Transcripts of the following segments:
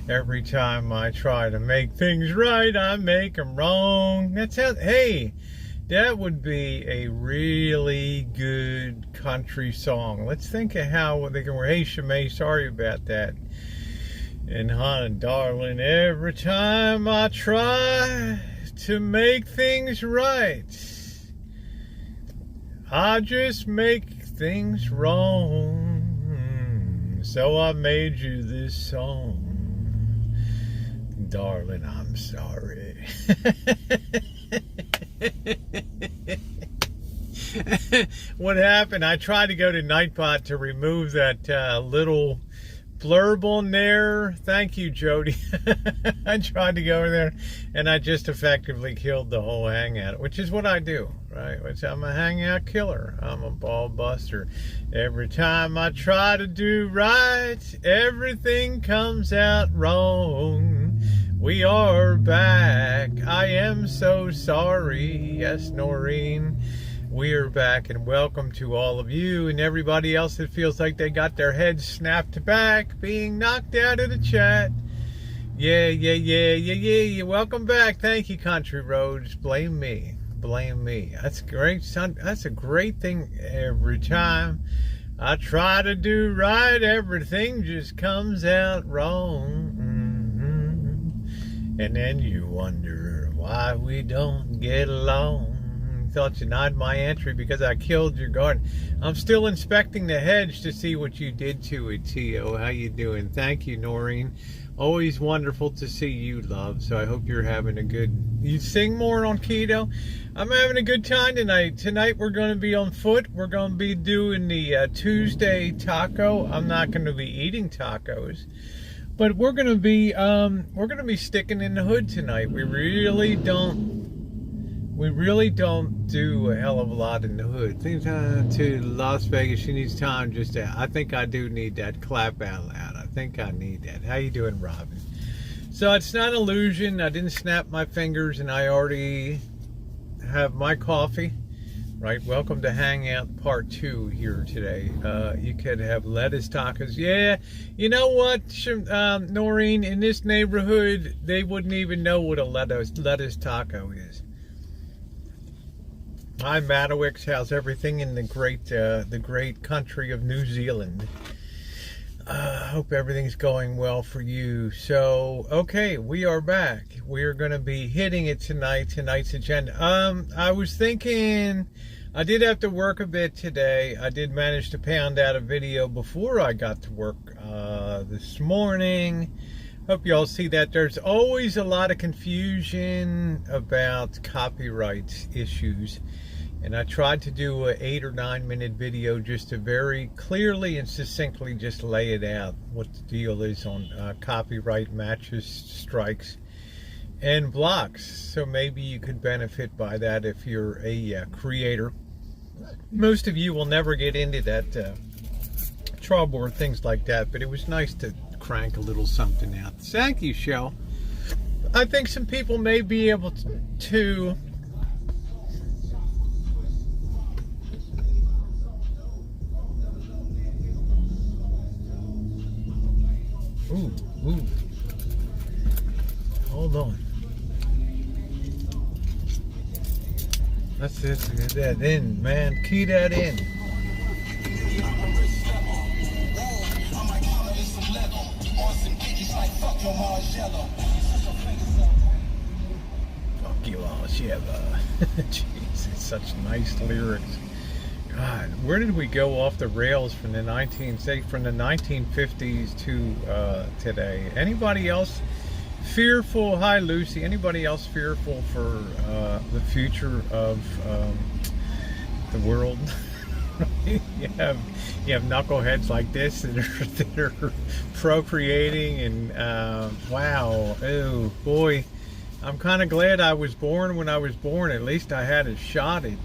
Every time I try to make things right, I make them wrong. That's how, hey, that would be a really good country song. Let's think of how they can, hey, Shemay, sorry about that. And honey, darling, every time I try to make things right, I just make things wrong. So I made you this song. Darling, I'm sorry. What happened? I tried to go to Nightbot to remove that little blurb on there. Thank you, Jody. I tried to go over there and I just effectively killed the whole hangout, which is what I do, right? Which I'm a hangout killer. I'm a ball buster. Every time I try to do right, everything comes out wrong. We are back. I am so sorry. Yes, Noreen. We are back, and welcome to all of you and everybody else that feels like they got their heads snapped back, being knocked out of the chat. Yeah. Welcome back. Thank you, Country Roads. Blame me. That's great, son. That's a great thing. Every time I try to do right, everything just comes out wrong. And then you wonder why we don't get along. Thought you denied my entry because I killed your garden. I'm still inspecting the hedge to see what you did to it, Tio. How you doing? Thank you, Noreen. Always wonderful to see you, love. So I hope you're having a good... You sing more on keto? I'm having a good time tonight. Tonight we're going to be on foot. We're going to be doing the Tuesday taco. I'm not going to be eating tacos, but we're going to be sticking in the hood tonight. We really don't do a hell of a lot in the hood. Things to Las Vegas. She needs time just to... I think I do need that clap out loud. I think I need that. How you doing, Robin? So it's not illusion. I didn't snap my fingers, and I already have my coffee. Right. Welcome to Hangout Part 2 here today. You could have lettuce tacos. Yeah. You know what, Noreen? In this neighborhood, they wouldn't even know what a lettuce taco is. Hi, Matowix. How's everything in the great country of New Zealand? Hope everything's going well for you. So, okay, we are back. We are going to be hitting it tonight. Tonight's agenda. I was thinking I did have to work a bit today. I did manage to pound out a video before I got to work this morning. Hope you all see that. There's always a lot of confusion about copyright issues. And I tried to do an 8 or 9 minute video just to very clearly and succinctly just lay it out, what the deal is on copyright matches, strikes, and blocks. So maybe you could benefit by that if you're a creator. Most of you will never get into that trouble or things like that, but it was nice to crank a little something out. Thank you, Shell. I think some people may be able to Ooh. Hold on. That's it. Get that in, man. Key that in. Fuck you all, Sheva. Jeez, it's such nice lyrics. God, where did we go off the rails from the 1950s to today? Anybody else fearful? Hi, Lucy. Anybody else fearful for the future of the world? You have knuckleheads like this that are procreating and wow, oh boy. I'm kind of glad I was born when I was born. At least I had a shot at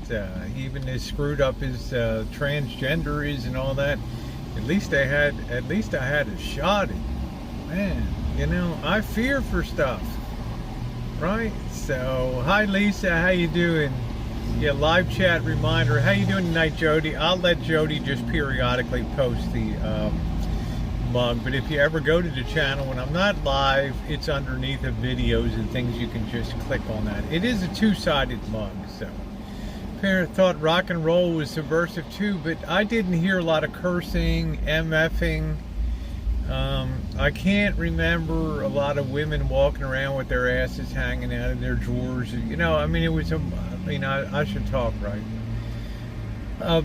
even as screwed up as transgender is and all that. At least I had a shot at, man. You know, I fear for stuff, right? So, hi Lisa, how you doing? Yeah, live chat reminder. How you doing tonight, Jody? I'll let Jody just periodically post the mug, but if you ever go to the channel when I'm not live, it's underneath of videos and things. You can just click on that. It is a two-sided mug, so parents thought rock and roll was subversive too, but I didn't hear a lot of cursing, MFing. I can't remember a lot of women walking around with their asses hanging out of their drawers. You know, I mean, it was I should talk right.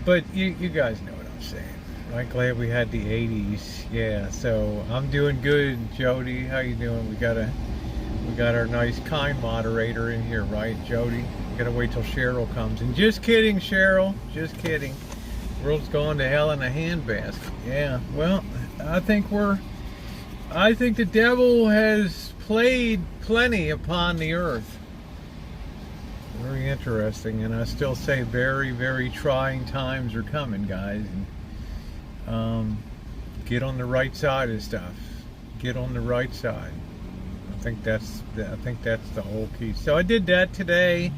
But you guys know what I'm saying. I'm glad we had the 80s. Yeah, so I'm doing good. Jody, how you doing? We got our nice kind moderator in here, right, Jody? We gotta wait till Cheryl comes. And just kidding, Cheryl. Just kidding. World's going to hell in a handbasket. Yeah. Well, I think the devil has played plenty upon the earth. Very interesting, and I still say very, very trying times are coming, guys. And get on the right side of stuff. Get on the right side. I think that's the whole key. So I did that today.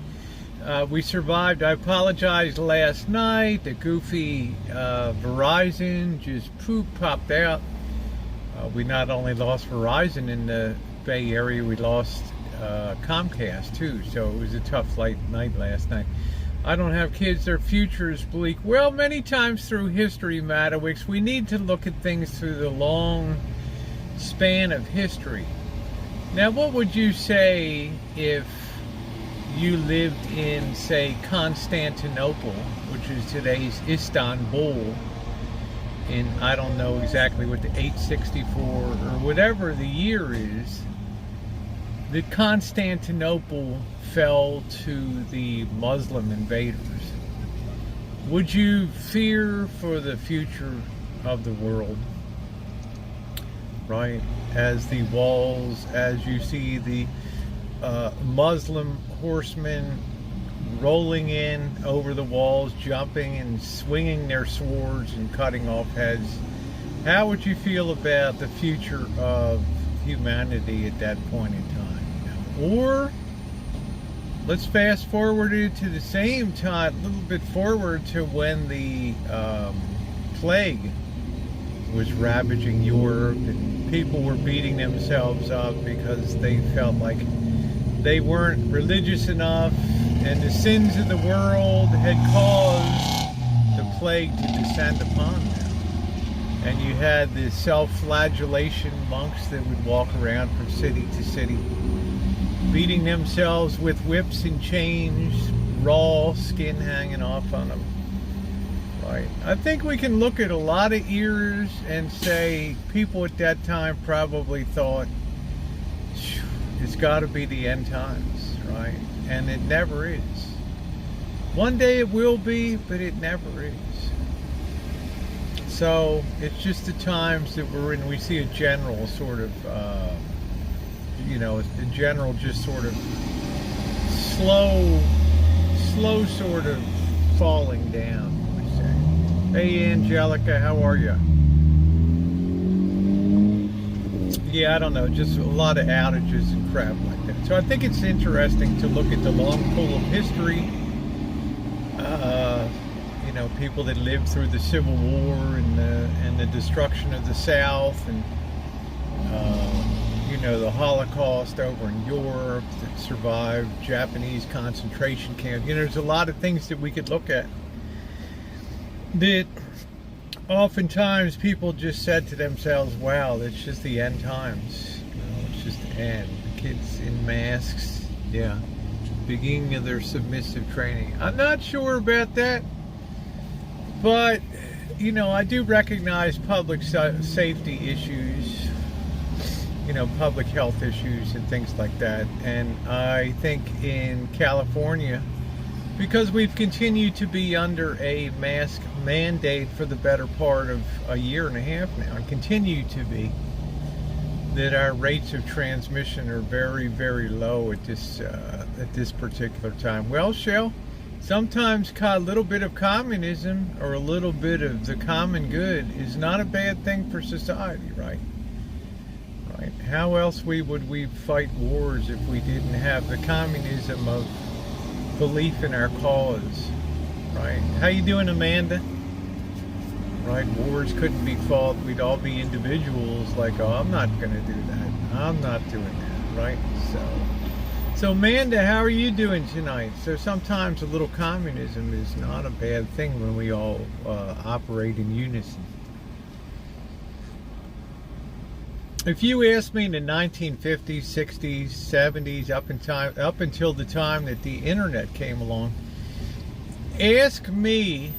We survived. I apologized last night. The goofy Verizon just popped out. We not only lost Verizon in the Bay Area, we lost Comcast too. So it was a tough night last night. I don't have kids, their future is bleak. Well, many times through history, Madowicks, we need to look at things through the long span of history. Now, what would you say if you lived in, say, Constantinople, which is today's Istanbul, in, I don't know exactly what the 864 or whatever the year is, that Constantinople fell to the Muslim invaders? Would you fear for the future of the world? Right? As the walls, as you see the Muslim horsemen rolling in over the walls, jumping and swinging their swords and cutting off heads, how would you feel about the future of humanity at that point in time? Or let's fast forward it to the same time, a little bit forward to when the plague was ravaging Europe and people were beating themselves up because they felt like they weren't religious enough and the sins of the world had caused the plague to descend upon them. And you had the self-flagellation monks that would walk around from city to city, beating themselves with whips and chains, raw skin hanging off on them. Right. I think we can look at a lot of ears and say people at that time probably thought it's got to be the end times, right? And it never is. One day it will be, but it never is. So it's just the times that we're in. We see a general sort of, a general just sort of slow sort of falling down. Hey Angelica, how are you? Yeah, I don't know, just a lot of outages and crap like that. So I think it's interesting to look at the long pull of history. People that lived through the Civil War and the destruction of the South, and the Holocaust over in Europe that survived, Japanese concentration camps. There's a lot of things that we could look at that oftentimes people just said to themselves, wow, it's just the end times. It's just the end. The kids in masks, yeah, beginning of their submissive training. I'm not sure about that, but, I do recognize public safety issues, public health issues and things like that. And I think in California, because we've continued to be under a mask mandate for the better part of a year and a half now, and continue to be, that our rates of transmission are very, very low at this particular time. Well, Shell, sometimes a little bit of communism or a little bit of the common good is not a bad thing for society, right? Right. How else would we fight wars if we didn't have the communism of belief in our cause, right? How you doing, Amanda? right? Wars couldn't be fought. We'd all be individuals like, oh, I'm not going to do that. I'm not doing that, right? So Amanda, how are you doing tonight? So sometimes a little communism is not a bad thing when we all operate in unison. If you asked me in the 1950s, 60s, 70s, up until the time that the internet came along, ask me,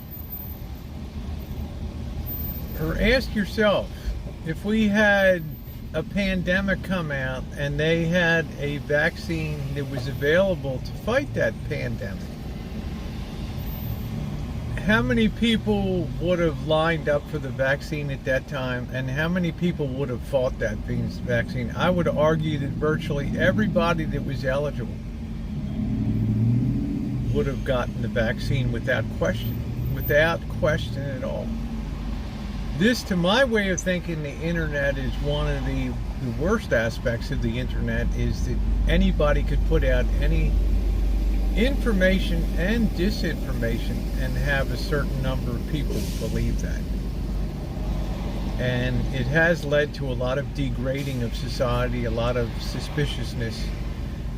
or ask yourself, if we had a pandemic come out and they had a vaccine that was available to fight that pandemic, how many people would have lined up for the vaccine at that time, and how many people would have fought that vaccine? I would argue that virtually everybody that was eligible would have gotten the vaccine without question at all. This, to my way of thinking, the internet is one of the worst aspects of the internet, is that anybody could put out any information and disinformation and have a certain number of people believe that. And it has led to a lot of degrading of society, a lot of suspiciousness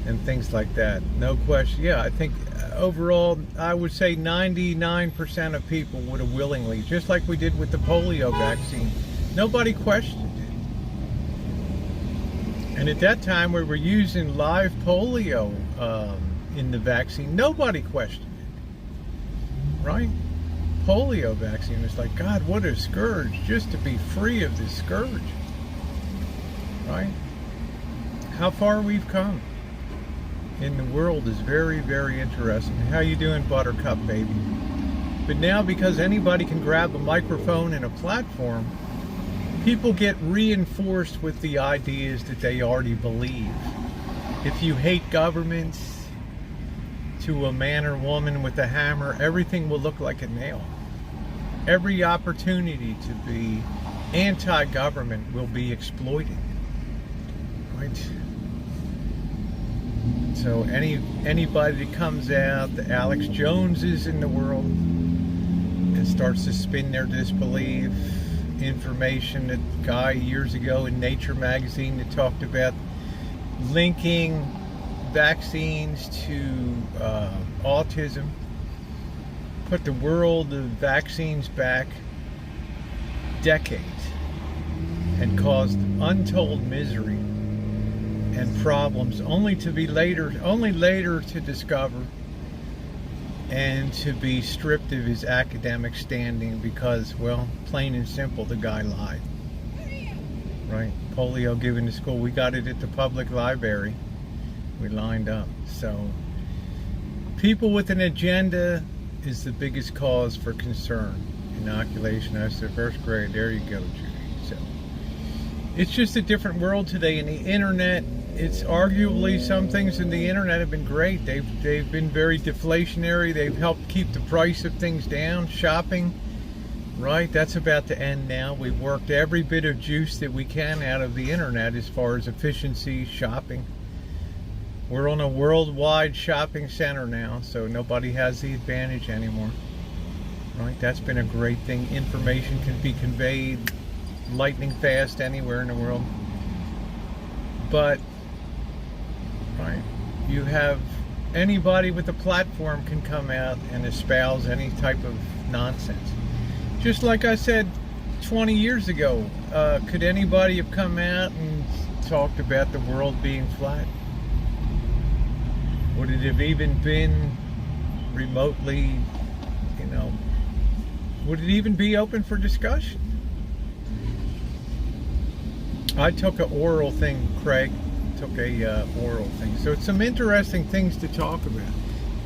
and things like that. No question. Yeah, I think overall, I would say 99% of people would have willingly, just like we did with the polio vaccine, nobody questioned it. And at that time, we were using live polio in the vaccine. Nobody questioned it, right? Polio vaccine was like, God, what a scourge, just to be free of this scourge, right? How far we've come in the world is very, very interesting. How you doing, Buttercup baby? But now, because anybody can grab a microphone and a platform, people get reinforced with the ideas that they already believe. If you hate governments to a man or woman with a hammer, everything will look like a nail. Every opportunity to be anti-government will be exploited, right? So anybody that comes out, the Alex Joneses in the world, and starts to spin their disbelief, information, that guy years ago in Nature magazine that talked about linking vaccines to autism, put the world of vaccines back decades and caused untold misery and problems, only later to discover and to be stripped of his academic standing because, well, plain and simple, the guy lied. Right? Polio given to school. We got it at the public library. We lined up. So people with an agenda is the biggest cause for concern. Inoculation, that's the first grade. There you go, Judy. So it's just a different world today. And the internet, it's arguably, some things in the internet have been great. They've been very deflationary. They've helped keep the price of things down. Shopping, right? That's about to end now. We've worked every bit of juice that we can out of the internet as far as efficiency, shopping. We're on a worldwide shopping center now, so nobody has the advantage anymore. Right? That's been a great thing. Information can be conveyed lightning fast anywhere in the world. But, right, you have anybody with a platform can come out and espouse any type of nonsense. Just like I said 20 years ago, could anybody have come out and talked about the world being flat? Would it have even been remotely, would it even be open for discussion? I took an oral thing, Craig, oral thing. So it's some interesting things to talk about.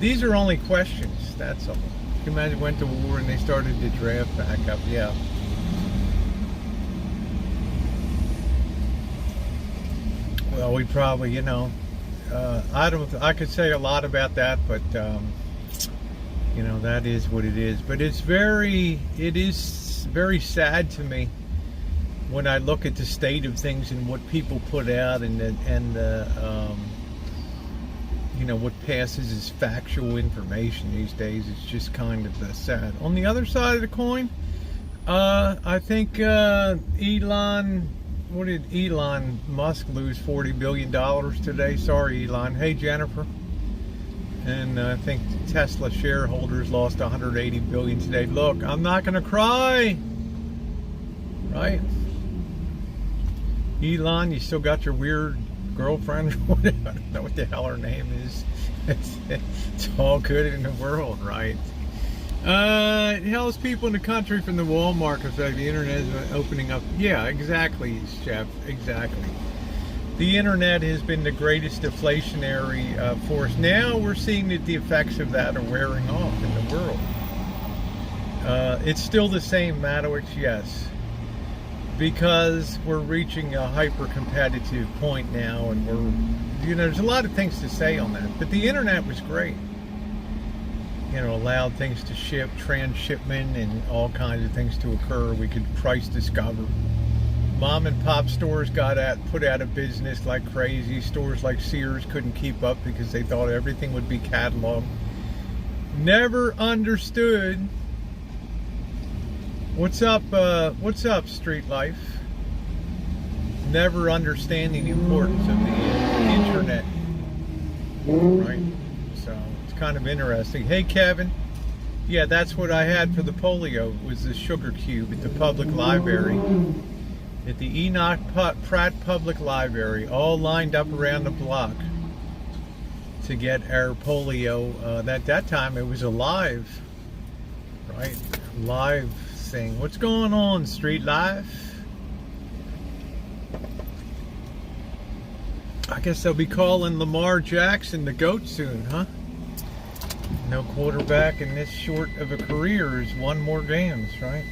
These are only questions, that's all. You can imagine went to war and they started to draft back up, yeah. Well, we probably, I could say a lot about that, but that is what it is. But it is very sad to me when I look at the state of things and what people put out and what passes as factual information these days. It's just kind of sad. On the other side of the coin, I think what did Elon Musk lose $40 billion today? Sorry, Elon. Hey, Jennifer. And I think Tesla shareholders lost $180 billion today. Look, I'm not going to cry. Right? Elon, you still got your weird girlfriend? I don't know what the hell her name is. It's all good in the world, right? It helps people in the country from the Walmart because the internet is opening up. Yeah, exactly, Chef. Exactly. The internet has been the greatest deflationary force. Now we're seeing that the effects of that are wearing off in the world. It's still the same, Madowicz, yes. Because we're reaching a hyper-competitive point now, and there's a lot of things to say on that. But the internet was great. Allowed things to ship, transshipment, and all kinds of things to occur. We could price discover. Mom and pop stores put out of business like crazy. Stores like Sears couldn't keep up because they thought everything would be cataloged. Never understood. What's up, street life? Never understanding the importance of the internet. Right? So it's kind of interesting. Hey, Kevin. Yeah, that's what I had for the polio, was the sugar cube at the public library. At the Enoch Pratt Public Library, all lined up around the block to get our polio. At that time, it was a live, right? Live thing. What's going on, street life? I guess they'll be calling Lamar Jackson the GOAT soon, huh? No quarterback in this short of a career has won more games, right?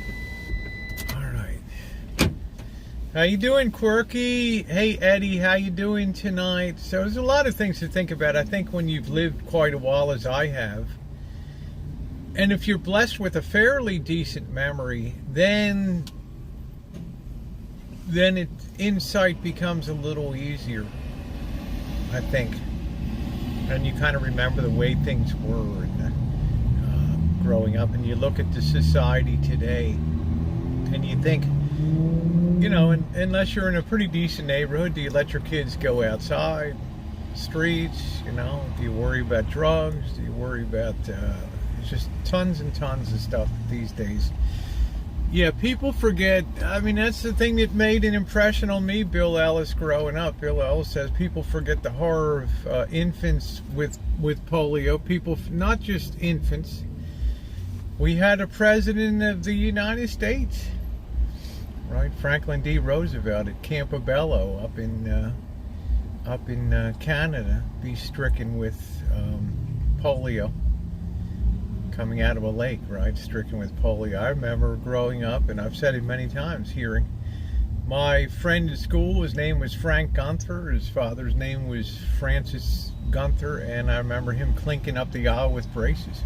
How you doing, Quirky? Hey, Eddie, how you doing tonight? So there's a lot of things to think about. I think when you've lived quite a while, as I have, and if you're blessed with a fairly decent memory, then insight becomes a little easier, I think. And you kind of remember the way things were growing up, and you look at the society today, and you think, unless you're in a pretty decent neighborhood, do you let your kids go outside, streets? Do you worry about drugs? Do you worry about just tons and tons of stuff these days? Yeah, people forget. I mean, that's the thing that made an impression on me, Bill Ellis, growing up. Bill Ellis says people forget the horror of infants with polio. People, not just infants. We had a president of the United States, right, Franklin D. Roosevelt, at Campobello up in Canada, be stricken with polio, coming out of a lake, right, stricken with polio. I remember growing up, and I've said it many times, hearing my friend at school, his name was Frank Gunther, his father's name was Francis Gunther, and I remember him clinking up the aisle with braces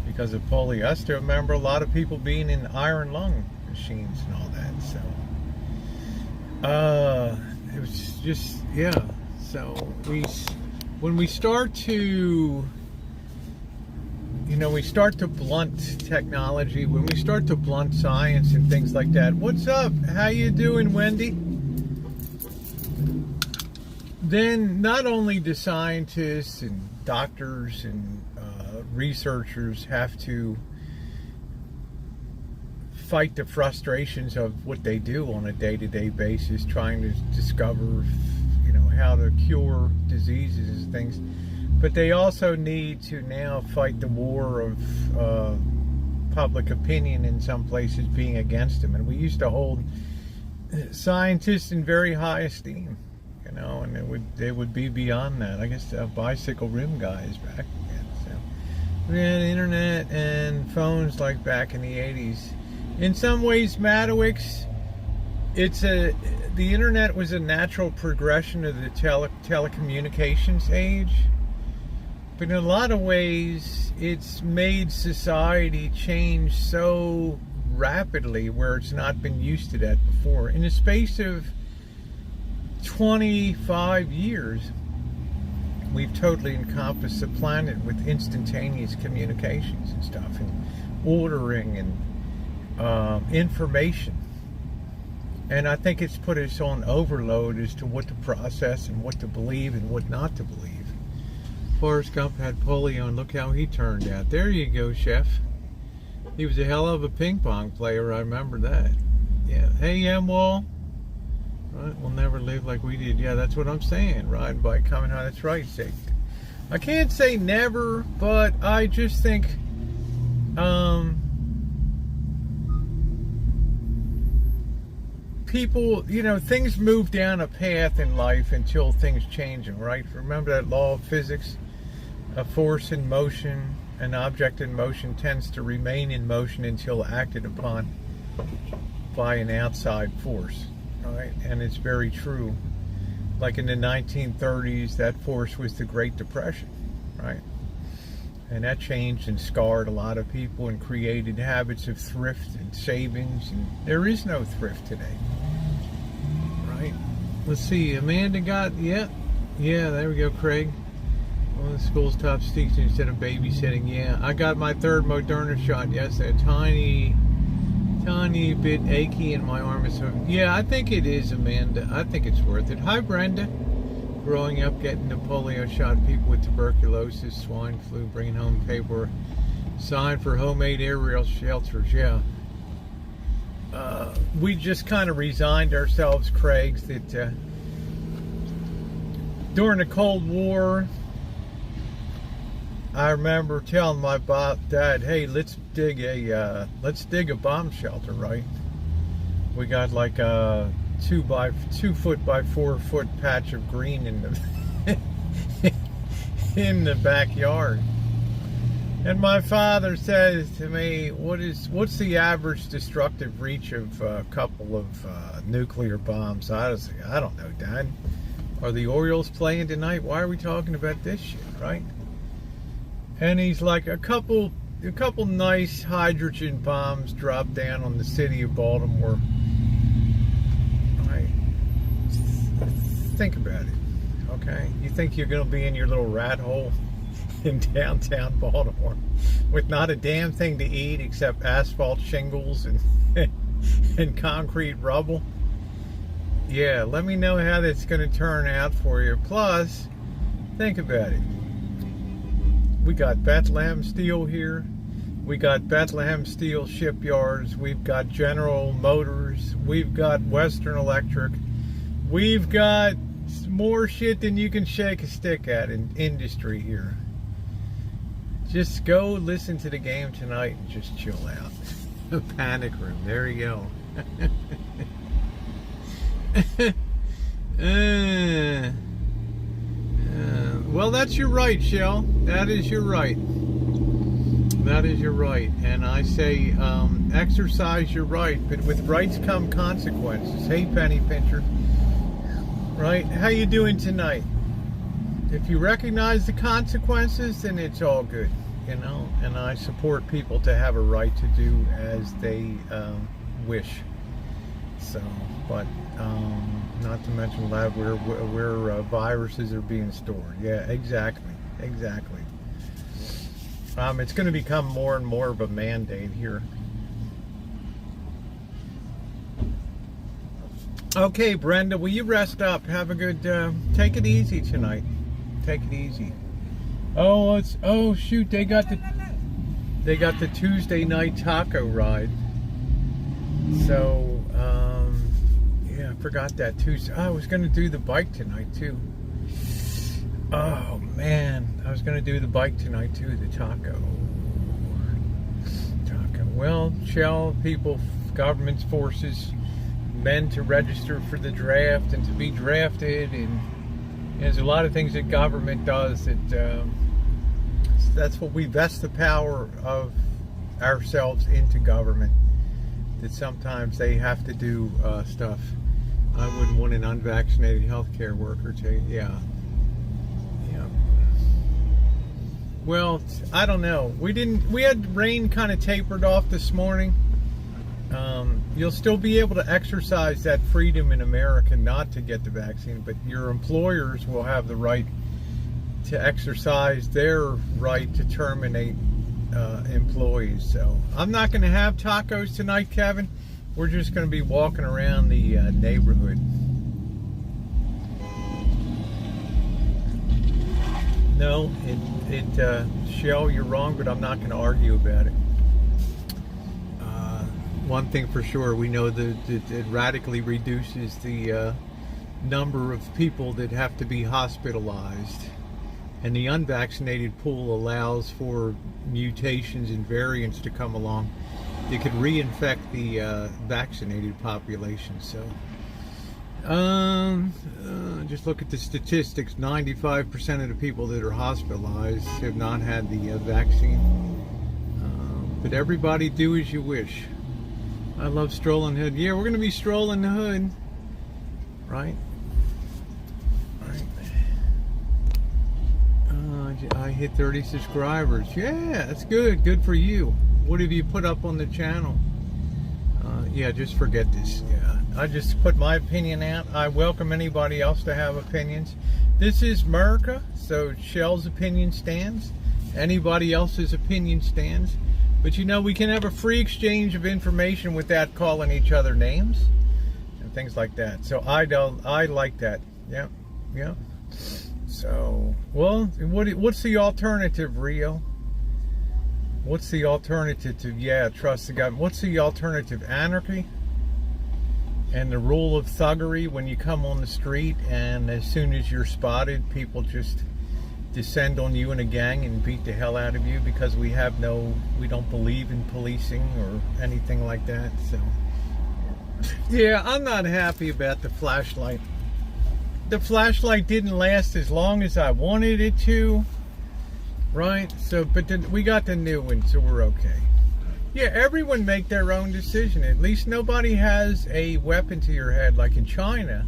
because of polio. I still remember a lot of people being in iron lung machines and all that. So it was just, yeah. So when we start to blunt technology, when we start to blunt science and things like that. What's up? How you doing, Wendy? Then not only do scientists and doctors and researchers have to fight the frustrations of what they do on a day-to-day basis, trying to discover, how to cure diseases and things, but they also need to now fight the war of public opinion in some places being against them. And we used to hold scientists in very high esteem, and they would be beyond that. I guess bicycle rim guys back then. So we had internet and phones like back in the 80s. In some ways, Madowicz, the internet was a natural progression of the telecommunications age, but in a lot of ways, it's made society change so rapidly where it's not been used to that before. In the space of 25 years, we've totally encompassed the planet with instantaneous communications and stuff, and ordering, and information. And I think it's put us on overload as to what to process and what to believe and what not to believe. Forrest Gump had polio, and look how he turned out. There you go, Chef. He was a hell of a ping pong player, I remember that. Yeah. Hey, Wall. Right, we'll never live like we did. Yeah, that's what I'm saying. Riding bike, coming home. That's right, Jake. I can't say never, but I just think people, things move down a path in life until things change them, right? Remember that law of physics? A force in motion, an object in motion tends to remain in motion until acted upon by an outside force, right? And it's very true. Like in the 1930s, that force was the Great Depression, right? And that changed and scarred a lot of people and created habits of thrift and savings. And there is no thrift today, right? Let's see, Amanda got, yeah, there we go, Craig. Well, the school's top teaching instead of babysitting. Yeah, I got my third Moderna shot yesterday. Tiny bit achy in my arm. So, yeah, I think it is, Amanda. I think it's worth it. Hi, Brenda. Growing up, getting the polio shot, people with tuberculosis, swine flu, bringing home paper, sign for homemade aerial shelters. Yeah. We just kind of resigned ourselves, Craig, that during the Cold War, I remember telling my dad, "Hey, let's dig a bomb shelter." Right? We got like a 2 foot by 4 foot patch of green in the in the backyard. And my father says to me, "What's the average destructive reach of a couple of nuclear bombs?" I was like, "I don't know, Dad. Are the Orioles playing tonight? Why are we talking about this shit, right?" And he's like, a couple nice hydrogen bombs dropped down on the city of Baltimore. Right? Think about it, okay? You think you're going to be in your little rat hole in downtown Baltimore with not a damn thing to eat except asphalt shingles and concrete rubble? Yeah, let me know how that's going to turn out for you. Plus, think about it. We got Bethlehem Steel here. We got Bethlehem Steel shipyards. We've got General Motors. We've got Western Electric. We've got more shit than you can shake a stick at in industry here. Just go listen to the game tonight and just chill out. A panic room. There you go. Well, that's your right, Shell. That is your right. That is your right. And I say, exercise your right, but with rights come consequences. Hey, Penny Pincher. Right? How you doing tonight? If you recognize the consequences, then it's all good, And I support people to have a right to do as they wish. So, but not to mention the lab where viruses are being stored. Yeah, exactly. It's going to become more and more of a mandate here. Okay, Brenda, will you rest up? Have a good, take it easy tonight. Take it easy. Oh, shoot, they got the Tuesday night taco ride. So, yeah, I forgot that Tuesday. I was going to do the bike tonight, too. Oh, man. I was going to do the bike tonight, too, the taco. Well, shall people, governments, forces, men to register for the draft and to be drafted, and there's a lot of things that government does that that's what we vest the power of ourselves into government, that sometimes they have to do stuff. I wouldn't want an unvaccinated healthcare worker to, yeah. Well, I don't know. We had rain kind of tapered off this morning. You'll still be able to exercise that freedom in America not to get the vaccine, but your employers will have the right to exercise their right to terminate employees. So I'm not going to have tacos tonight, Kevin. We're just going to be walking around the neighborhood. No, Shell, you're wrong, but I'm not going to argue about it. One thing for sure, we know that it radically reduces the number of people that have to be hospitalized. And the unvaccinated pool allows for mutations and variants to come along that could reinfect the vaccinated population. So, just look at the statistics. 95% of the people that are hospitalized have not had the vaccine. But everybody do as you wish. I love strolling the hood. Yeah, we're going to be strolling the hood. Right? I hit 30 subscribers. Yeah, that's good. Good for you. What have you put up on the channel? Yeah, just forget this. Yeah, I just put my opinion out. I welcome anybody else to have opinions. This is America, so Shell's opinion stands. Anybody else's opinion stands. But you know, we can have a free exchange of information without calling each other names and things like that. So I like that. Yeah, yeah. So, well, what's the alternative, Rio? What's the alternative to, yeah, trust the government? What's the alternative? Anarchy? And the rule of thuggery when you come on the street and as soon as you're spotted, people just descend on you in a gang and beat the hell out of you because we don't believe in policing or anything like that. So, yeah, I'm not happy about the flashlight. The flashlight didn't last as long as I wanted it to, right? So, but then we got the new one, so we're okay. Yeah, everyone make their own decision. At least nobody has a weapon to your head like in China.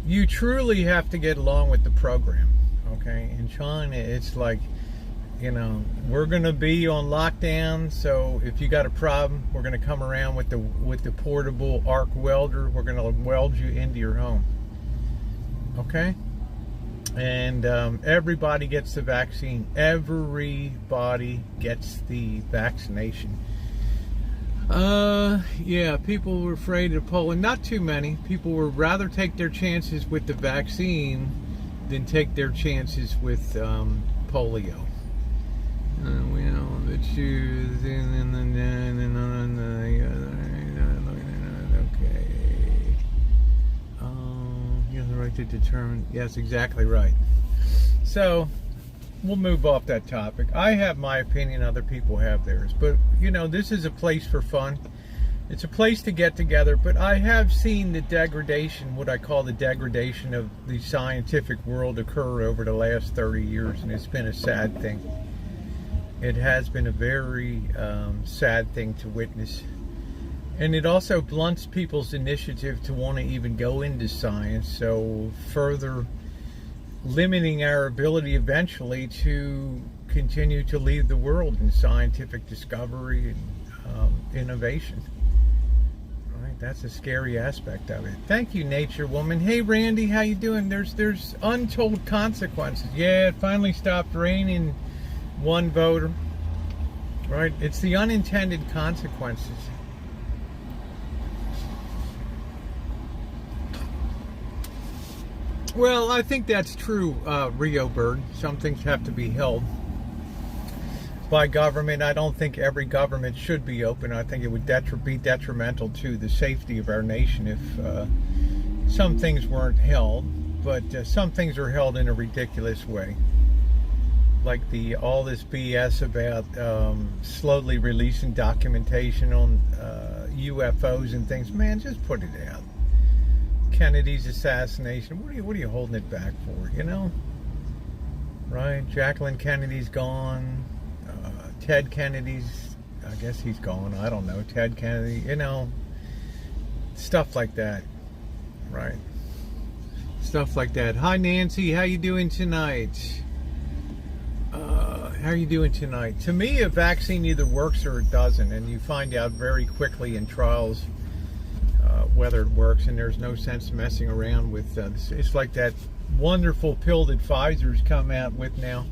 You truly have to get along with the program, okay? In China, it's like, you know, we're going to be on lockdown, so if you got a problem, we're going to come around with the portable arc welder. We're going to weld you into your home. Okay, and everybody gets the vaccine. Everybody gets the vaccination. Yeah, people were afraid of polio. Not too many. People would rather take their chances with the vaccine than take their chances with polio. We know the choose in the okay. You have the right to determine. Yes, exactly right. So, we'll move off that topic. I have my opinion, other people have theirs. But, you know, this is a place for fun. It's a place to get together. But I have seen the degradation, what I call the degradation of the scientific world occur over the last 30 years. And it's been a sad thing. It has been a very sad thing to witness. And it also blunts people's initiative to want to even go into science, so further limiting our ability eventually to continue to lead the world in scientific discovery and innovation. All right, that's a scary aspect of it. Thank you, Nature Woman. Hey, Randy, how you doing? There's untold consequences. Yeah, it finally stopped raining. One voter. Right? It's the unintended consequences. Well, I think that's true, Rio Bird. Some things have to be held by government. I don't think every government should be open. I think it would be detrimental to the safety of our nation if some things weren't held. But some things are held in a ridiculous way. Like all this BS about slowly releasing documentation on UFOs and things. Man, just put it out. Kennedy's assassination. What are you holding it back for? You know, right? Jacqueline Kennedy's gone. Ted Kennedy's, I guess he's gone. I don't know. Ted Kennedy. You know, stuff like that, right? Stuff like that. Hi, Nancy. How you doing tonight? How are you doing tonight? To me, a vaccine either works or it doesn't, and you find out very quickly in trials whether it works, and there's no sense messing around with it's like that wonderful pill that Pfizer's come out with now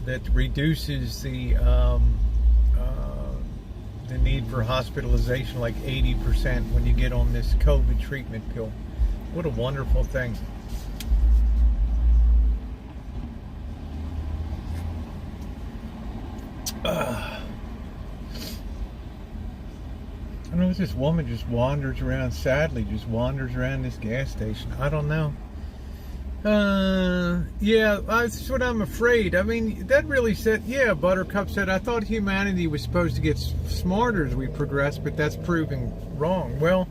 that reduces the need for hospitalization like 80% when you get on this COVID treatment pill. What a wonderful thing. I know this woman just wanders around, sadly, just wanders around this gas station. I don't know. Yeah, that's what I'm afraid. I mean, that really said, yeah, Buttercup said, I thought humanity was supposed to get smarter as we progress, but that's proving wrong. Well,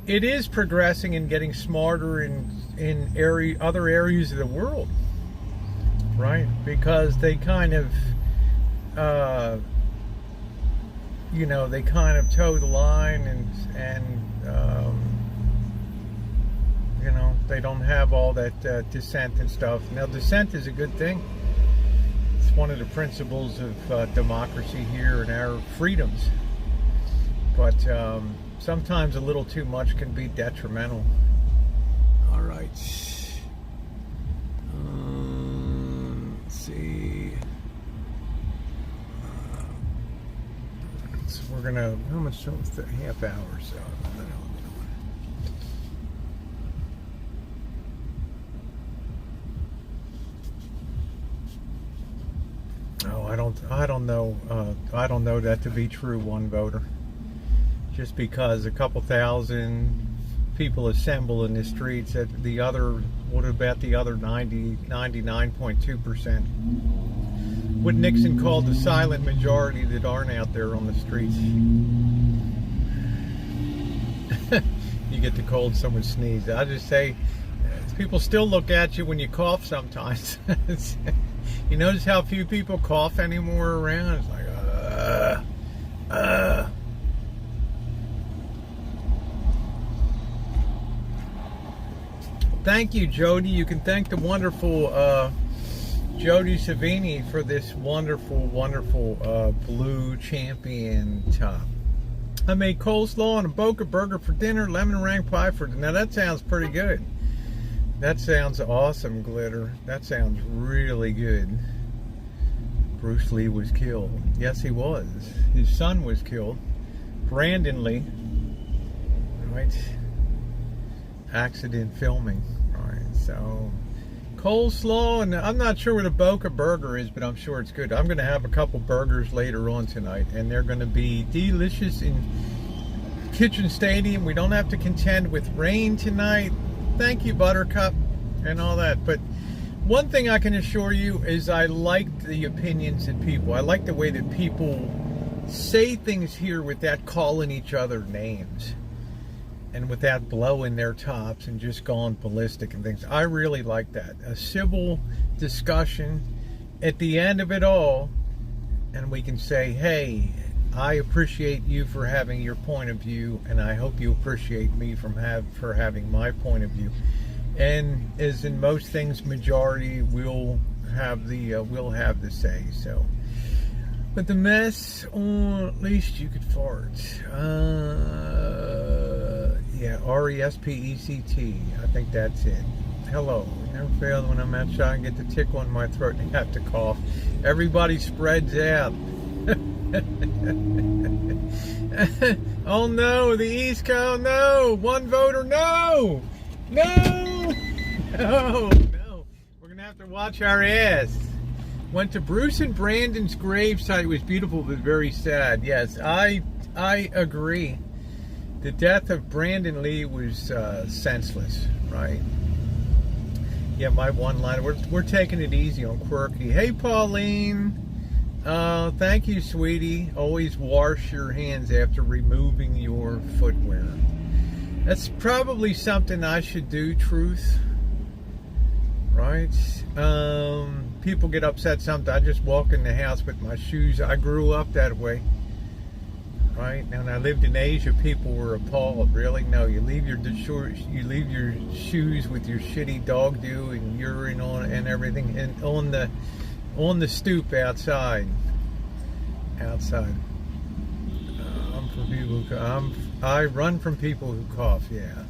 it is progressing and getting smarter in other areas of the world, right? Because they kind of, they kind of toe the line and they don't have all that dissent and stuff. Now, dissent is a good thing. It's one of the principles of democracy here and our freedoms. But sometimes a little too much can be detrimental. All right. Let's see. So we're gonna, how much? Half hour or so. No, I don't know. I don't know that to be true. One voter, just because a couple thousand people assemble in the streets. At the other, what about the other 99.2%? What Nixon called the silent majority that aren't out there on the streets. You get the cold, someone sneezes. I just say, people still look at you when you cough sometimes. You notice how few people cough anymore around? It's like, Thank you, Jody. You can thank the wonderful Jody Savini for this wonderful, wonderful blue champion top. I made coleslaw and a Boca burger for dinner, lemon meringue pie for dinner. Now that sounds pretty good. That sounds awesome, Glitter. That sounds really good. Bruce Lee was killed. Yes, he was. His son was killed. Brandon Lee. Right. Accident filming. Right. So, coleslaw, and I'm not sure what a Boca burger is, but I'm sure it's good. I'm going to have a couple burgers later on tonight, and they're going to be delicious in Kitchen Stadium. We don't have to contend with rain tonight. Thank you, Buttercup, and all that. But one thing I can assure you is I like the opinions of people. I like the way that people say things here without calling each other names and without blowing their tops and just going ballistic and things. I really like that. A civil discussion at the end of it all, and we can say, hey, I appreciate you for having your point of view, and I hope you appreciate me for having my point of view. And as in most things, majority will have the say. So, but the mess, at least you could fart. Yeah, RESPECT. I think that's it. Hello. Never failed when I'm outside and get the tickle in my throat and have to cough. Everybody spreads out. Oh no, the East Coast, no! One voter, no! No! No! No! We're gonna have to watch our ass. Went to Bruce and Brandon's gravesite. It was beautiful but very sad. Yes, I agree. The death of Brandon Lee was senseless, right? Yeah, my one line. We're taking it easy on Quirky. Hey, Pauline. Thank you, sweetie. Always wash your hands after removing your footwear. That's probably something I should do, Truth. Right? People get upset sometimes. I just walk in the house with my shoes. I grew up that way. Right? Now, when I lived in Asia, people were appalled. Really? No, you leave your shoes with your shitty dog do and urine on and everything, and on the stoop outside. Outside. I'm from people who I run from people who cough. Yeah.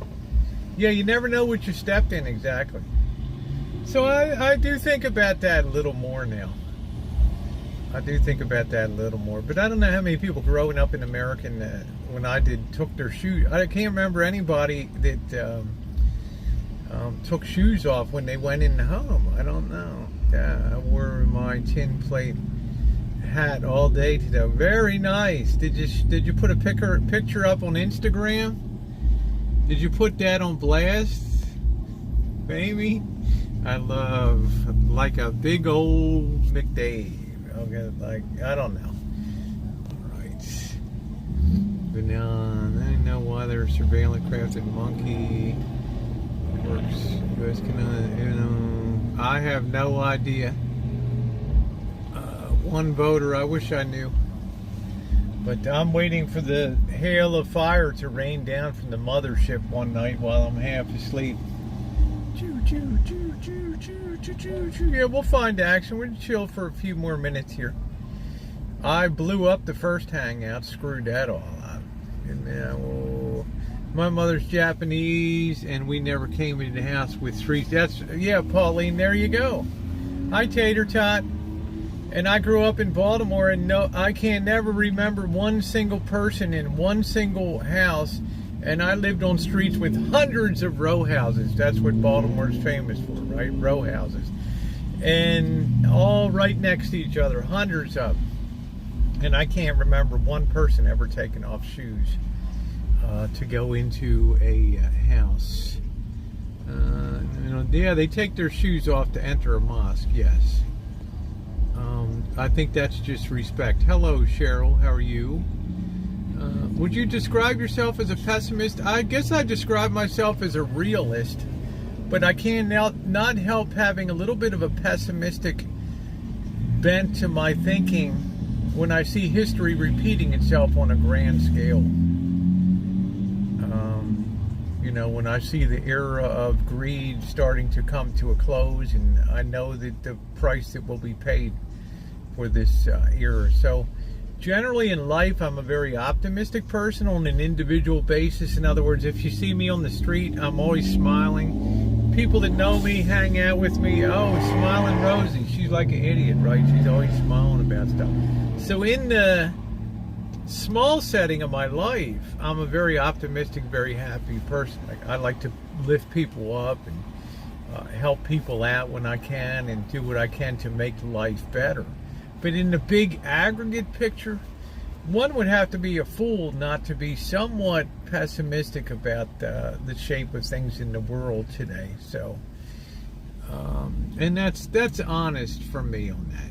Yeah. You never know what you stepped in exactly. So I do think about that a little more now. I do think about that a little more. But I don't know how many people growing up in America when I did took their shoes. I can't remember anybody that took shoes off when they went in home. I don't know. I wore my tin plate hat all day today. Very nice. Did you put a picture up on Instagram? Did you put that on blast, baby? I love like a big old McDave. Okay, like I don't know. All right. But now I know why they're surveillance crafted monkey works. You guys can, I have no idea. One voter, I wish I knew. But I'm waiting for the hail of fire to rain down from the mothership one night while I'm half asleep. Choo, choo, choo, choo, choo, choo, choo, choo. Yeah, we'll find action. We'll chill for a few more minutes here. I blew up the first hangout, screwed that all up. And now, my mother's Japanese, and we never came into the house with streets. Yeah, Pauline, there you go. Hi, Tater Tot. And I grew up in Baltimore, and I can never remember one single person in one single house. And I lived on streets with hundreds of row houses. That's what Baltimore's famous for, right? Row houses. And all right next to each other, hundreds of them. And I can't remember one person ever taking off shoes to go into a house. Yeah, they take their shoes off to enter a mosque, yes. I think that's just respect. Hello, Cheryl. How are you? Would you describe yourself as a pessimist? I guess I describe myself as a realist, but I can't not help having a little bit of a pessimistic bent to my thinking when I see history repeating itself on a grand scale. When I see the era of greed starting to come to a close, and I know that the price that will be paid for this era. So generally in life, I'm a very optimistic person on an individual basis. In other words, if you see me on the street, I'm always smiling. People that know me, hang out with me, oh, Smiling Rosie. She's like an idiot, right? She's always smiling about stuff. So in the small setting of my life, I'm a very optimistic, very happy person. I like to lift people up and help people out when I can and do what I can to make life better. But in the big aggregate picture, one would have to be a fool not to be somewhat pessimistic about the shape of things in the world today. So, and that's honest from me on that.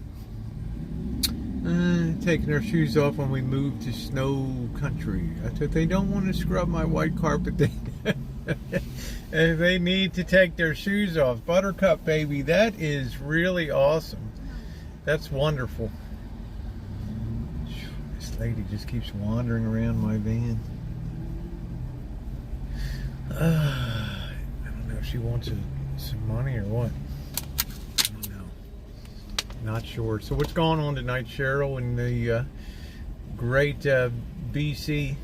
Taking their shoes off when we move to snow country. I thought they don't want to scrub my white carpet. They need to take their shoes off. Buttercup, baby, that is really awesome. That's wonderful. This lady just keeps wandering around my van. I don't know if she wants some money or what. I don't know. Not sure. So what's going on tonight, Cheryl, in the great BC?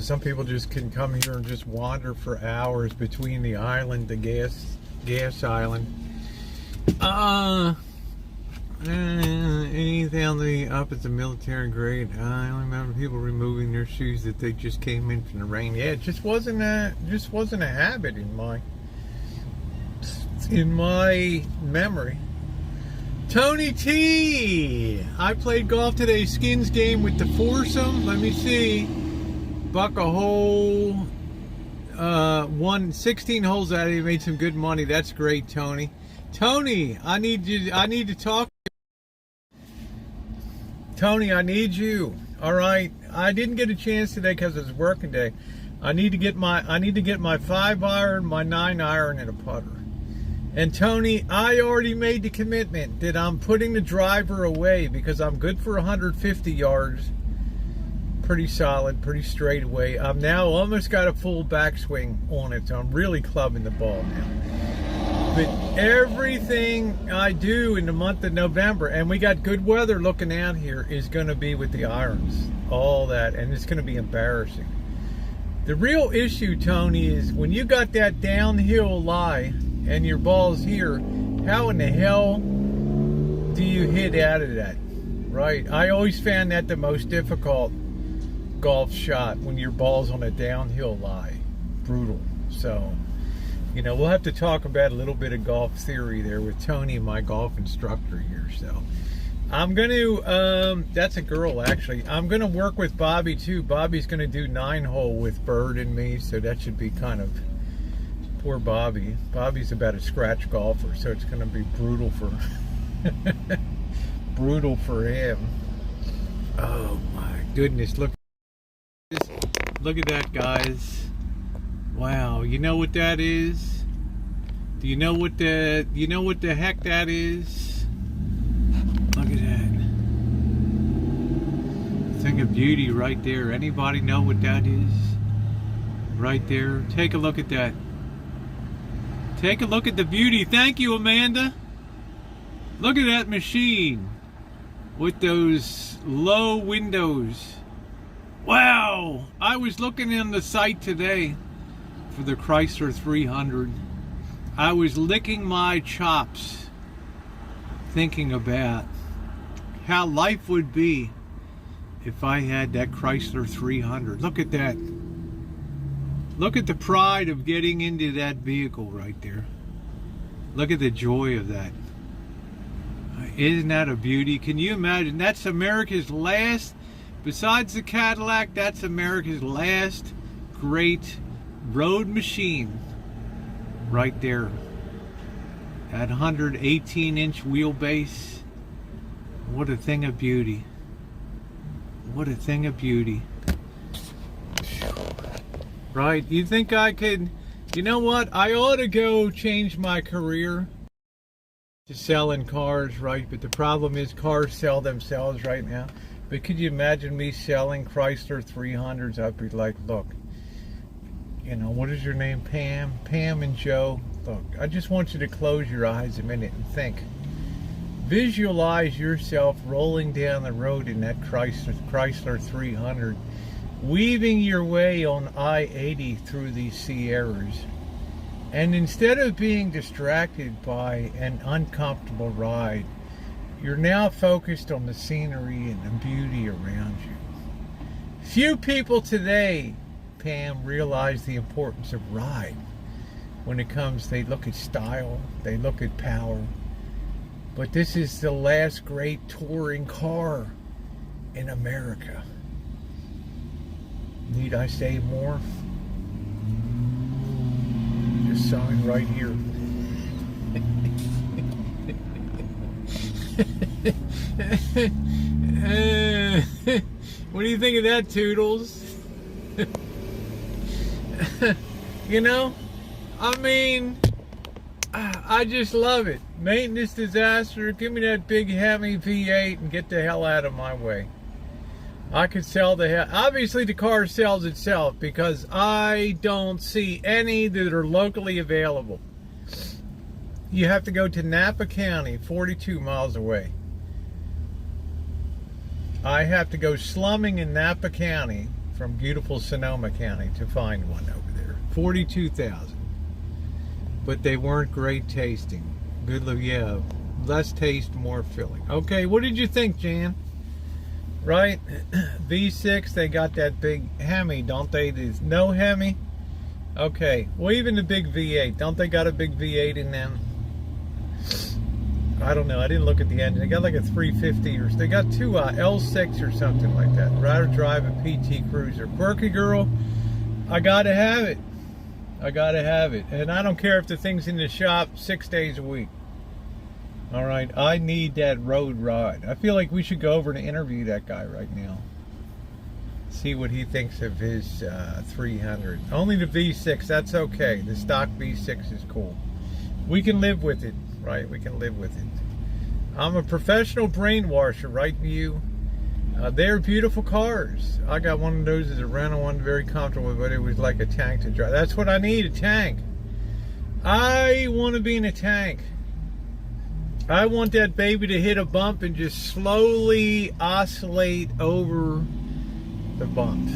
Some people just can come here and just wander for hours between the island, the gas island. Anything up at the military grade. I only remember people removing their shoes that they just came in from the rain. Yeah, it just wasn't a habit in my memory. Tony T, I played golf today. Skins game with the foursome. Let me see. Buck a hole, won 16 holes out of it, made some good money. That's great, Tony. Tony, I need to talk. Tony, I need you. All right. I didn't get a chance today because it was working day. I need to get my 5-iron, my 9-iron, and a putter. And Tony, I already made the commitment that I'm putting the driver away because I'm good for 150 yards. Pretty solid, pretty straight away. I'm now almost got a full backswing on it, so I'm really clubbing the ball now. But everything I do in the month of November, and we got good weather looking out here, is going to be with the irons. All that, and it's going to be embarrassing. The real issue, Tony, is when you got that downhill lie and your ball's here, how in the hell do you hit out of that? Right? I always found that the most difficult golf shot, when your ball's on a downhill lie. Brutal. So, you know, we'll have to talk about a little bit of golf theory there with Tony, my golf instructor here. So I'm going to, that's a girl actually. I'm going to work with Bobby too. Bobby's going to do 9-hole with Bird and me, so that should be kind of, poor Bobby. Bobby's about a scratch golfer, so it's going to be brutal for, brutal for him. Oh my goodness, look at that, guys. Wow, you know what that is? Do you know what the heck that is? Look at that. Thing of beauty right there. Anybody know what that is? Right there. Take a look at that. Take a look at the beauty. Thank you, Amanda. Look at that machine with those low windows. Wow! I was looking on the site today for the Chrysler 300. I was licking my chops thinking about how life would be if I had that Chrysler 300. Look at that. Look at the pride of getting into that vehicle right there. Look at the joy of that. Isn't that a beauty? Can you imagine? That's America's last, besides the Cadillac, that's America's last great road machine right there. That 118-inch wheelbase. What a thing of beauty. What a thing of beauty. Right? You think I could, you know what? I ought to go change my career to selling cars, right? But the problem is cars sell themselves right now. But could you imagine me selling Chrysler 300s? I'd be like, look, you know, what is your name? Pam? Pam and Joe. Look, I just want you to close your eyes a minute and think. Visualize yourself rolling down the road in that Chrysler 300, weaving your way on I-80 through these Sierras. And instead of being distracted by an uncomfortable ride, you're now focused on the scenery and the beauty around you. Few people today, Pam, realize the importance of ride. When it comes, they look at style, they look at power. But this is the last great touring car in America. Need I say more? Just sign right here. What do you think of that, Toodles? You know, I mean, I just love it. Maintenance disaster. Give me that big Hemi V8 and get the hell out of my way. I could sell the hell. Obviously, the car sells itself because I don't see any that are locally available. You have to go to Napa County, 42 miles away. I have to go slumming in Napa County from beautiful Sonoma County to find one over there. 42,000. But they weren't great tasting. Good, yeah, less taste, more filling. Okay, what did you think, Jan? Right? V6, they got that big Hemi, don't they? There's no Hemi? Okay, well, even the big V8, don't they got a big V8 in them? I don't know, I didn't look at the engine. They got like a 350 or they got two L6 or something like that. Rather drive a PT Cruiser. Quirky girl, I gotta have it. I gotta have it. And I don't care if the thing's in the shop 6 days a week. All right, I need that road ride. I feel like we should go over and interview that guy right now. See what he thinks of his 300. Only the V6, that's okay. The stock V6 is cool. We can live with it, right? We can live with it. I'm a professional brainwasher, right, you? They're beautiful cars. I got one of those as a rental one, very comfortable, but it was like a tank to drive. That's what I need, a tank. I want to be in a tank. I want that baby to hit a bump and just slowly oscillate over the bump.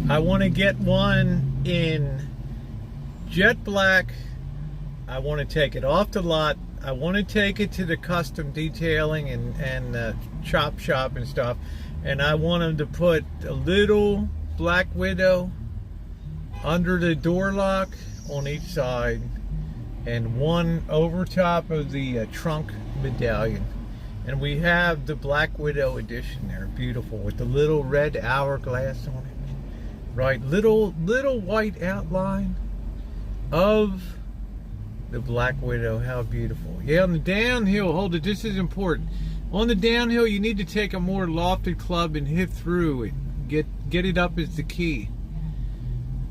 I want to get one in jet black. I want to take it off the lot. I want to take it to the custom detailing and chop shop and stuff. And I want them to put a little Black Widow under the door lock on each side, and one over top of the trunk medallion. And we have the Black Widow edition there, beautiful, with the little red hourglass on it, right? Little white outline of the Black Widow. How beautiful. Yeah, on the downhill, hold it, this is important. On the downhill, you need to take a more lofted club and hit through it. Get it up is the key.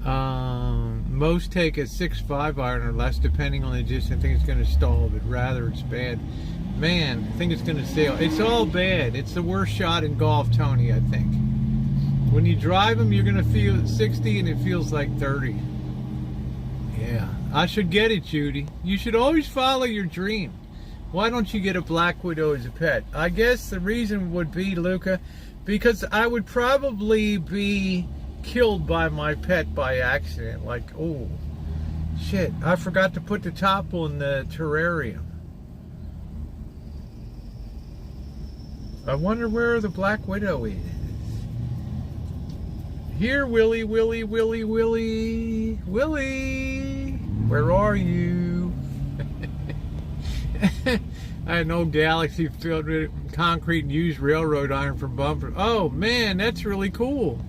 Most take a 6.5 iron or less, depending on the distance. I think it's going to stall, but rather it's bad. Man, I think it's going to sail. It's all bad. It's the worst shot in golf, Tony, I think. When you drive them, you're going to feel 60 and it feels like 30. Yeah, I should get it, Judy. You should always follow your dream. Why don't you get a Black Widow as a pet? I guess the reason would be, Luca, because I would probably be killed by my pet by accident. Like, oh, shit, I forgot to put the top on the terrarium. I wonder where the Black Widow is. Here, Willie, Willie, Willie, Willie, Willie, where are you? I had an old Galaxy filled with concrete and used railroad iron for bumper. Oh man, that's really cool.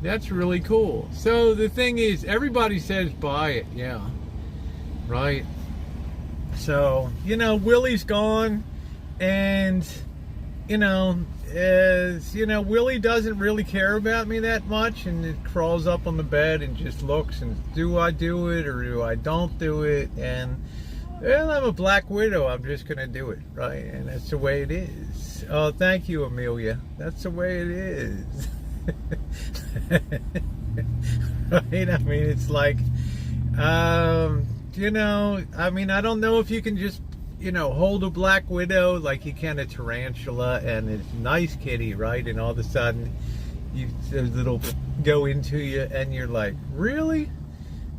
That's really cool. So the thing is, everybody says buy it, yeah, right? So, you know, Willie's gone, and Willie doesn't really care about me that much, and it crawls up on the bed and just looks and, do I do it or do I don't do it? And well, I'm a Black Widow, I'm just gonna do it, right? And that's the way it is. Oh, thank you, Amelia. That's the way it is. Right? I mean, it's like, I mean, I don't know if you can just, hold a Black Widow like you can a tarantula, and it's a nice kitty, right? And all of a sudden, those little go into you, and you're like, really?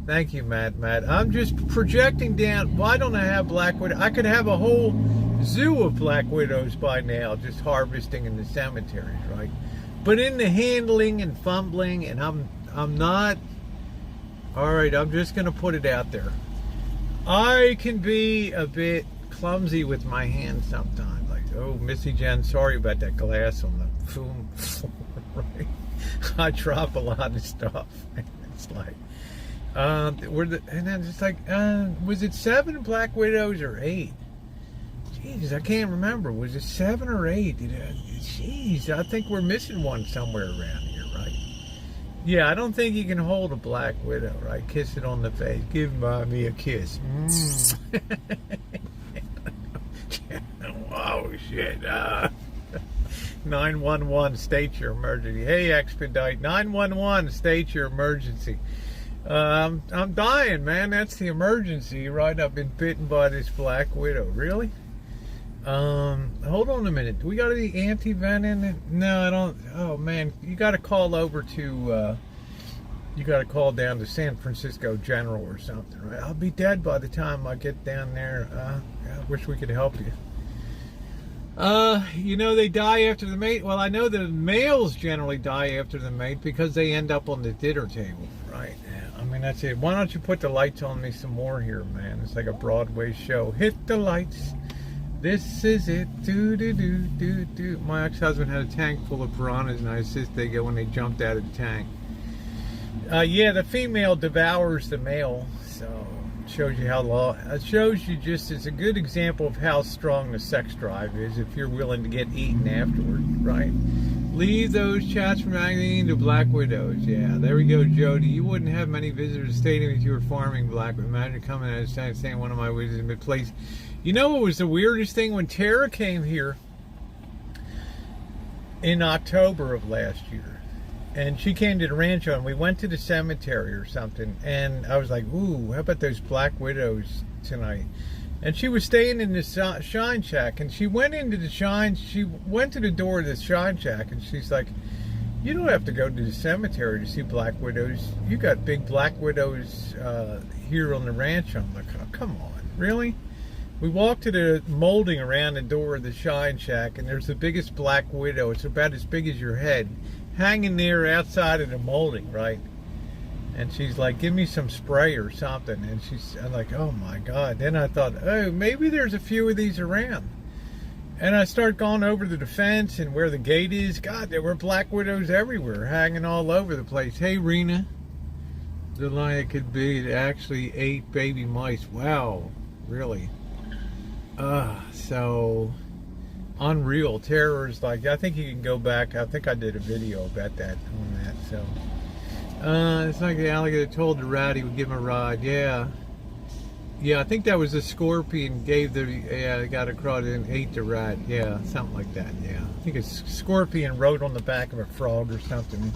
Thank you, Matt. I'm just projecting down. Why don't I have Black Widow? I could have a whole zoo of Black Widows by now, just harvesting in the cemeteries, right? But in the handling and fumbling, and I'm not. All right, I'm just gonna put it out there. I can be a bit clumsy with my hands sometimes. Like, oh, Missy Jen, sorry about that glass on the floor, right? I drop a lot of stuff. It's like. And then it's like, was it 7 Black Widows or 8? Jeez, I can't remember. Was it 7 or 8? Jeez, I think we're missing one somewhere around here, right? Yeah, I don't think you can hold a Black Widow, right? Kiss it on the face. Give mommy a kiss. Oh, shit. 911, state your emergency. Hey, Expedite. 911, state your emergency. I'm dying, man. That's the emergency, right? I've been bitten by this Black Widow. Really? Hold on a minute. Do we got any anti-venom in it? No, I don't. Oh, man. You got to call over to, you got to call down to San Francisco General or something, right? I'll be dead by the time I get down there. I wish we could help you. They die after the mate. Well, I know the males generally die after the mate because they end up on the dinner table, right? I mean, that's it. Why don't you put the lights on me some more here, man? It's like a Broadway show. Hit the lights. This is it. Do, do, do, do, do. My ex-husband had a tank full of piranhas, and I insist they go when they jumped out of the tank. Yeah, the female devours the male, so it shows you how long. It shows you just, it's a good example of how strong the sex drive is if you're willing to get eaten afterwards, right? Leave those chats from magazine to Black Widows. Yeah, there we go, Jody. You wouldn't have many visitors to stadium if you were farming Black Widows. Imagine coming out and saying one of my visitors in mid-place. You know what was the weirdest thing? When Tara came here in October of last year, and she came to the rancho, and we went to the cemetery or something, and I was like, ooh, how about those black widows tonight? And she was staying in the shine shack, and she went to the door of the shine shack, and she's like, you don't have to go to the cemetery to see black widows. You got big black widows here on the ranch. I'm like, oh, come on, really? We walked to the molding around the door of the shine shack, and there's the biggest black widow. It's about as big as your head, hanging there outside of the molding, right? And she's like, give me some spray or something. And I'm like, oh my God. Then I thought, oh, maybe there's a few of these around. And I start going over to the fence and where the gate is. God, there were black widows everywhere, hanging all over the place. Hey, Rena. The line it could be, it actually ate baby mice. Wow, really? So unreal. Terrors, like, I think you can go back. I think I did a video about that on that. So it's like the alligator told the rat he would give him a ride. Yeah, I think that was the scorpion got across and ate the rat. Yeah, something like that. Yeah, I think a scorpion rode on the back of a frog or something.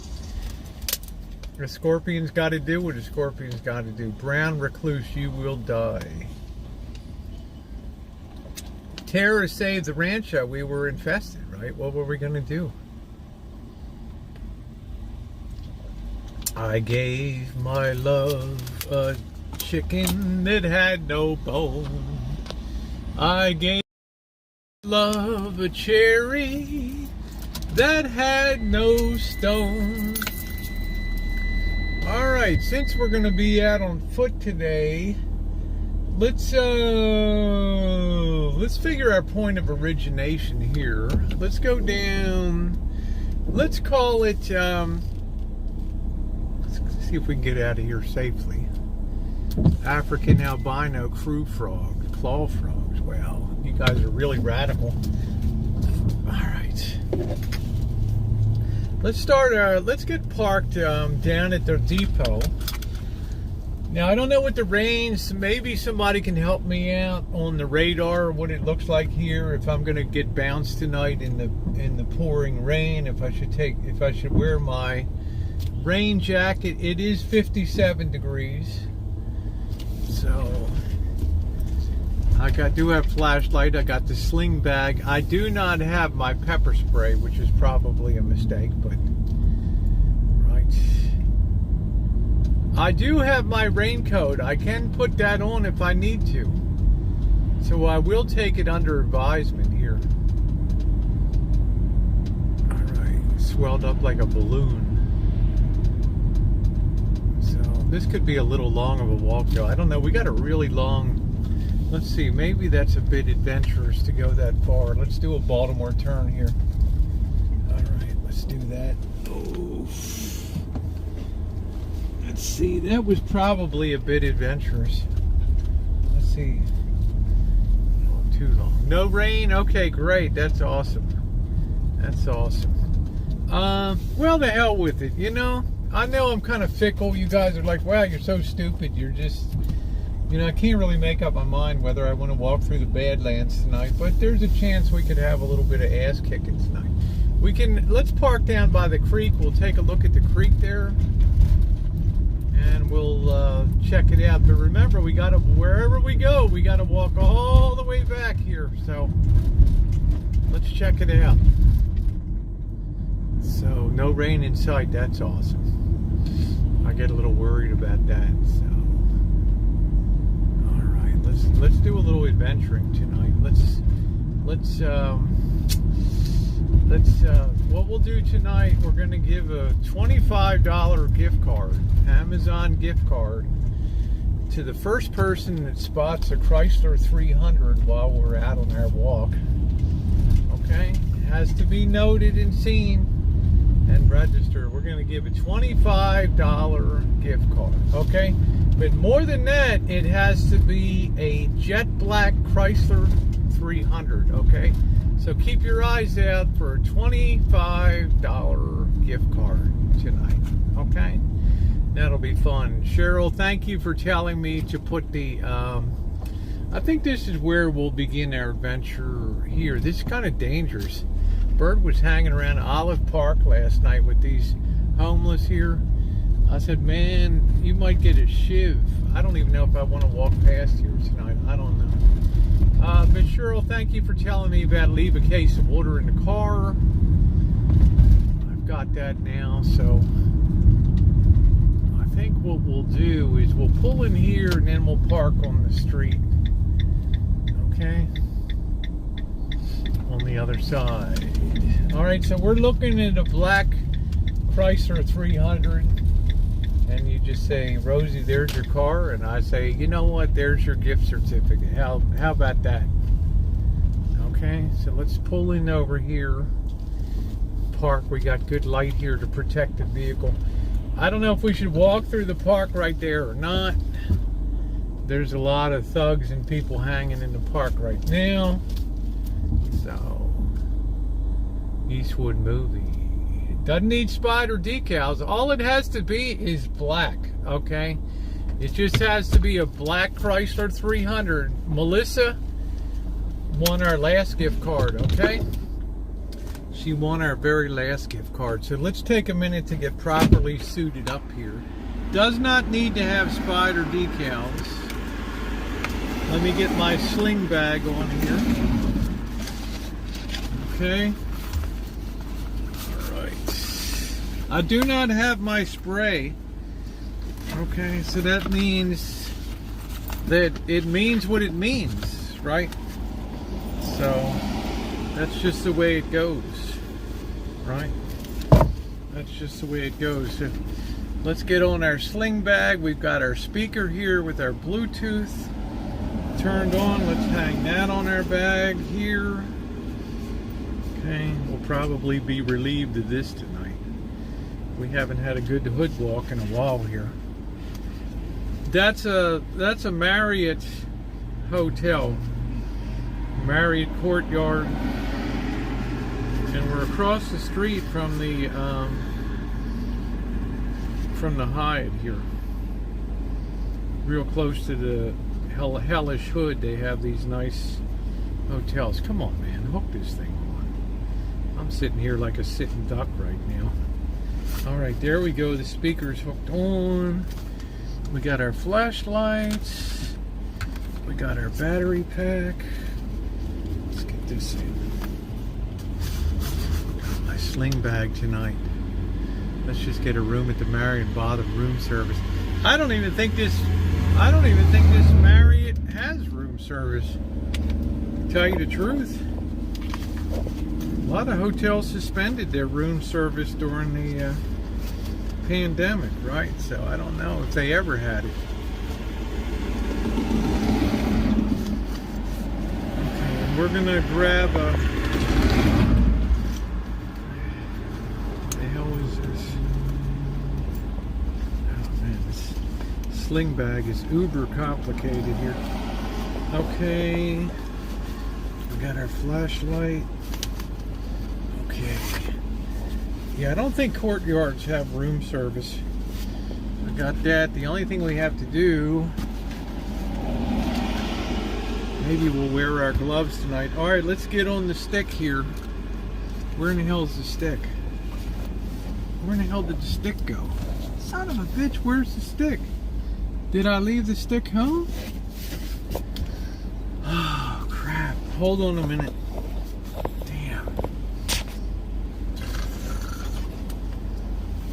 The scorpion's got to do what a scorpion's got to do. Brown recluse, you will die. Terror saved the rancho. We were infested, right? What were we going to do? I gave my love a chicken that had no bone. I gave love a cherry that had no stone. All right, since we're going to be out on foot today, let's figure our point of origination here. Let's go down. Let's call it. Let's see if we can get out of here safely. African albino crew frog, claw frogs. Wow, you guys are really radical. All right. Let's start. Let's get parked down at the depot. Now, I don't know what the range, maybe somebody can help me out on the radar, what it looks like here, if I'm going to get bounced tonight in the pouring rain, if I should wear my rain jacket. It is 57 degrees. So, I do have flashlight, I got the sling bag. I do not have my pepper spray, which is probably a mistake, but I do have my raincoat. I can put that on if I need to. So I will take it under advisement here. Alright, swelled up like a balloon. So this could be a little long of a walk though. I don't know, we got a really long, let's see, maybe that's a bit adventurous to go that far. Let's do a Baltimore turn here. Alright, let's do that. Oh. Let's see, that was probably a bit adventurous. Let's see. Not too long. No rain? Okay, great. That's awesome. That's awesome. Well, the hell with it, you know? I know I'm kind of fickle. You guys are like, wow, you're so stupid. You're just, you know, I can't really make up my mind whether I want to walk through the Badlands tonight, but there's a chance we could have a little bit of ass kicking tonight. Let's park down by the creek. We'll take a look at the creek there. And we'll check it out. But remember, wherever we go, we gotta walk all the way back here. So let's check it out. So no rain in sight. That's awesome. I get a little worried about that. So all right, let's do a little adventuring tonight. What we'll do tonight, we're going to give a $25 gift card, Amazon gift card, to the first person that spots a Chrysler 300 while we're out on our walk. Okay? It has to be noted and seen and registered. We're going to give a $25 gift card. Okay? But more than that, it has to be a jet black Chrysler 300. Okay? So keep your eyes out for a $25 gift card tonight, okay? That'll be fun. Cheryl, thank you for telling me to put the, I think this is where we'll begin our adventure here. This is kind of dangerous. Bird was hanging around Olive Park last night with these homeless here. I said, man, you might get a shiv. I don't even know if I want to walk past here tonight. I don't know. But Cheryl, thank you for telling me about leave a case of water in the car. I've got that now, so I think what we'll do is we'll pull in here and then we'll park on the street. Okay? On the other side. Alright, so we're looking at a black Chrysler 300. And you just say, Rosie, there's your car. And I say, you know what? There's your gift certificate. How about that? Okay, so let's pull in over here. Park. We got good light here to protect the vehicle. I don't know if we should walk through the park right there or not. There's a lot of thugs and people hanging in the park right now. So, Eastwood movie. Doesn't need spider decals. All it has to be is black, okay? It just has to be a black Chrysler 300. Melissa won our last gift card, okay? She won our very last gift card. So let's take a minute to get properly suited up here. Does not need to have spider decals. Let me get my sling bag on here. Okay. I do not have my spray. Okay, so that means that it means what it means, right? So that's just the way it goes, right? That's just the way it goes. So let's get on our sling bag. We've got our speaker here with our Bluetooth turned on. Let's hang that on our bag here. Okay, we'll probably be relieved of this tonight. We haven't had a good hood walk in a while here. That's a Marriott hotel, Marriott Courtyard, and we're across the street from the Hyatt here, real close to the hellish hood. They have these nice hotels. Come on, man, hook this thing on. I'm sitting here like a sitting duck right now. Alright, there we go. The speaker's hooked on. We got our flashlights. We got our battery pack. Let's get this in. Got my sling bag tonight. Let's just get a room at the Marriott and bother room service. I don't even think this Marriott has room service. To tell you the truth. A lot of hotels suspended their room service during the pandemic, right? So I don't know if they ever had it. Okay, and we're gonna grab a... What the hell is this? Oh man, this sling bag is uber complicated here. Okay, we got our flashlight. Okay. Yeah, I don't think courtyards have room service. I got that. The only thing we have to do, maybe we'll wear our gloves tonight. Alright, let's get on the stick here. Where in the hell is the stick? Where in the hell did the stick go? Son of a bitch, where's the stick? Did I leave the stick home? Oh, crap. Hold on a minute.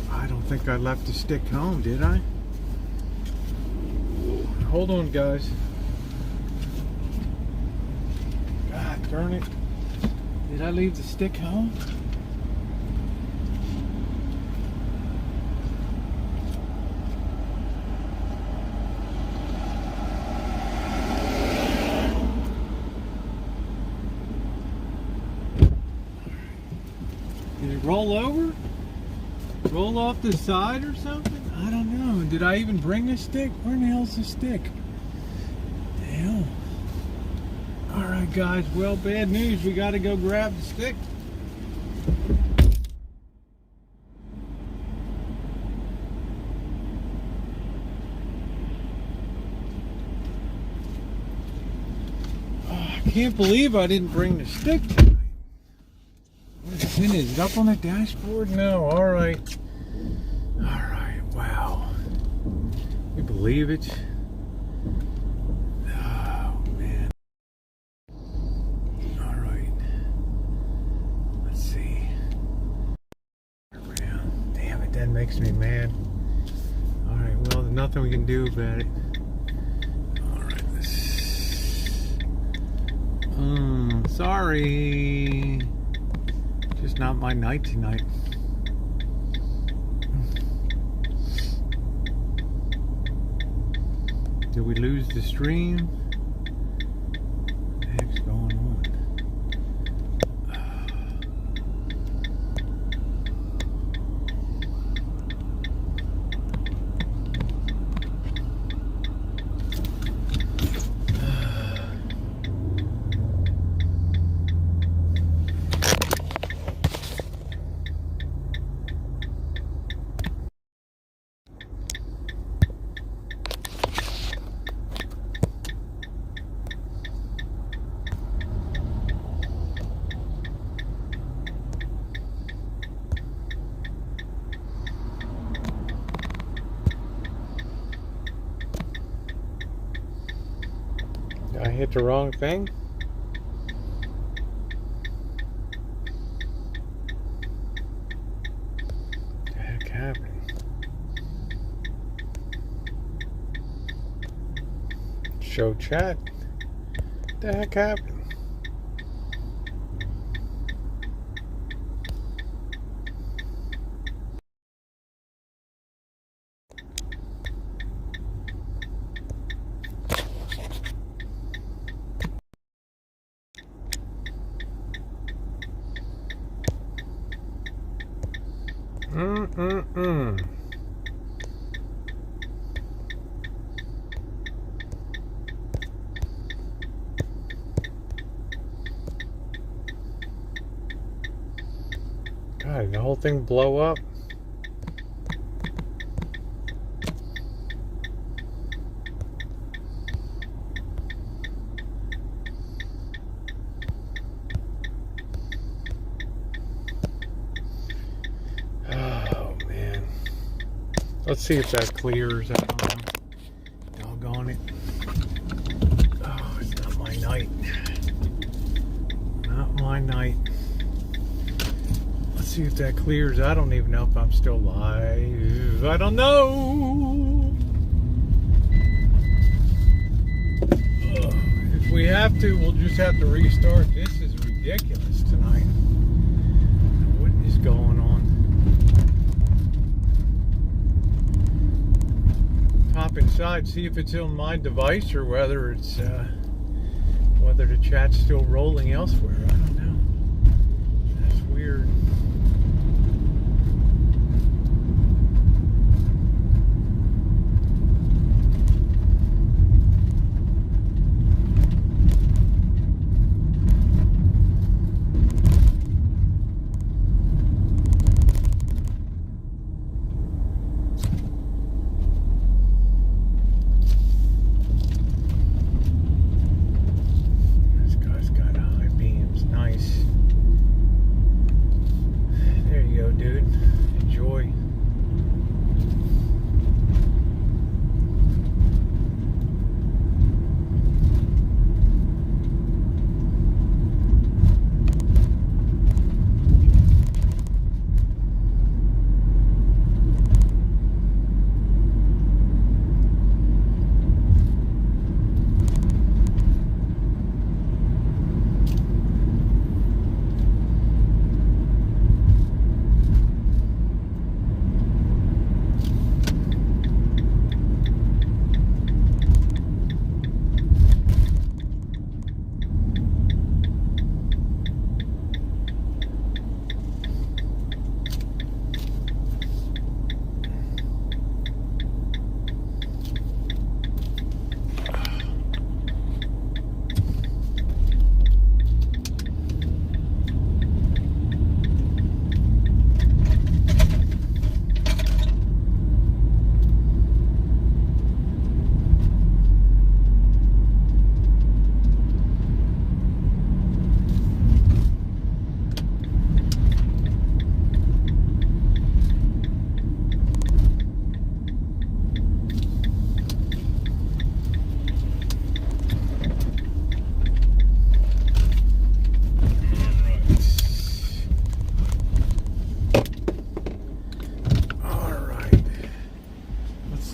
I don't think I left the stick home, did I? Hold on, guys. God darn it. Did I leave the stick home? Did it roll over? Roll off the side or something? I don't know. Did I even bring the stick? Where in the hell's the stick? The hell? Alright guys, well, bad news. We gotta go grab the stick. Oh, I can't believe I didn't bring the stick tonight. Where's the pin? Is it up on the dashboard? No, alright. believe it? Oh, man. Alright. Let's see. Around. Damn it, that makes me mad. Alright, well, there's nothing we can do about it. Alright, sorry. Just not my night tonight. Did we lose the stream? What the heck's going on? I hit the wrong thing? What the heck happened? Show chat? What the heck happened? God, did the whole thing blow up? Let's see if that clears. I don't know. Doggone it. Oh, it's not my night. Not my night. Let's see if that clears. I don't even know if I'm still live. I don't know. If we have to, we'll just have to restart. This is ridiculous tonight. What is going on? Hop inside, see if it's on my device or whether it's whether the chat's still rolling elsewhere. I don't know. That's weird.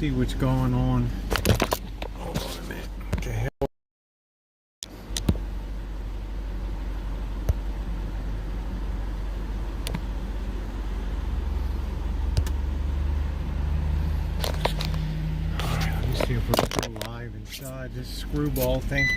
see what's going on. Hold on a minute. What the hell? Alright, let me see if we're still live inside this screwball thing.